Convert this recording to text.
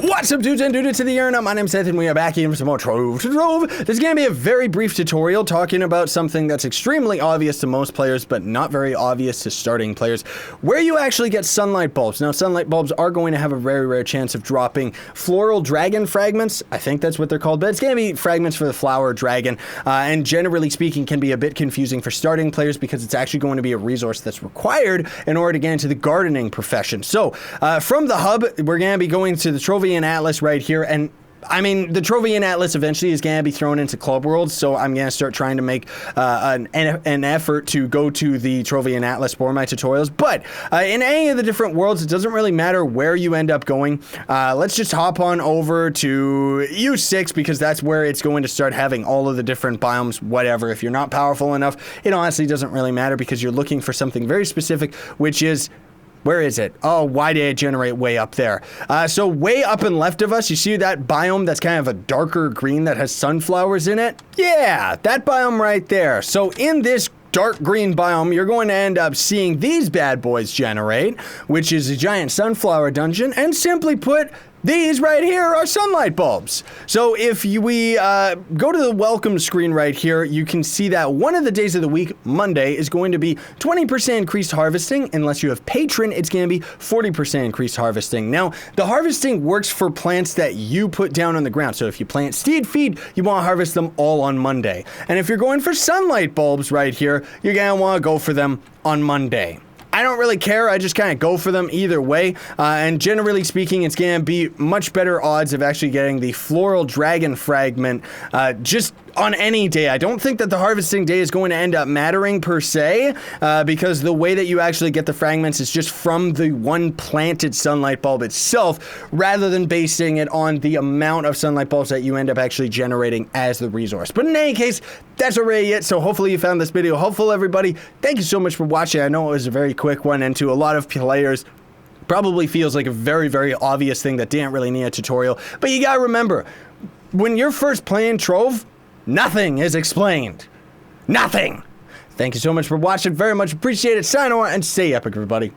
What's up, dudes and dudes to the internet? My name's Seth, and we are back here for some more Trove. This is going to be a very brief tutorial talking about something that's extremely obvious to most players, but not very obvious to starting players, where you actually get sunlight bulbs. Now, sunlight bulbs are going to have a very rare chance of dropping floral dragon fragments. I think that's what they're called, but it's going to be fragments for the flower dragon, and generally speaking can be a bit confusing for starting players because it's actually going to be a resource that's required in order to get into the gardening profession. So, from the hub, we're going to be going to the Trove Atlas right here, and I mean, the Trovian Atlas eventually is going to be thrown into Club Worlds, so I'm going to start trying to make an effort to go to the Trovian Atlas for my tutorials. But in any of the different worlds, it doesn't really matter where you end up going. Let's just hop on over to U6 because that's where it's going to start having all of the different biomes, whatever. If you're not powerful enough, it honestly doesn't really matter because you're looking for something very specific, which is... where is it? Oh, why did it generate way up there? So way up and left of us, you see that biome that's kind of a darker green that has sunflowers in it? Yeah, that biome right there. So in this dark green biome, you're going to end up seeing these bad boys generate, which is a giant sunflower dungeon, and simply put, these right here are sunlight bulbs. So if we go to the welcome screen right here, you can see that one of the days of the week, Monday, is going to be 20% increased harvesting. Unless you have patron, it's going to be 40% increased harvesting. Now, the harvesting works for plants that you put down on the ground. So if you plant steed feed, you want to harvest them all on Monday. And if you're going for sunlight bulbs right here, you're going to want to go for them on Monday. I don't really care, I just kind of go for them either way, and generally speaking, it's going to be much better odds of actually getting the floral dragon fragment just on any day. I don't think that the harvesting day is going to end up mattering per se, because the way that you actually get the fragments is just from the one planted sunlight bulb itself, rather than basing it on the amount of sunlight bulbs that you end up actually generating as the resource. But in any case, that's already it, so hopefully you found this video helpful, everybody. Thank you so much for watching. I know it was a very quick one, and to a lot of players, probably feels like a very, very obvious thing that didn't really need a tutorial. But you gotta remember, when you're first playing Trove, nothing is explained. Nothing! Thank you so much for watching. Very much appreciated. Sign on and stay epic, everybody.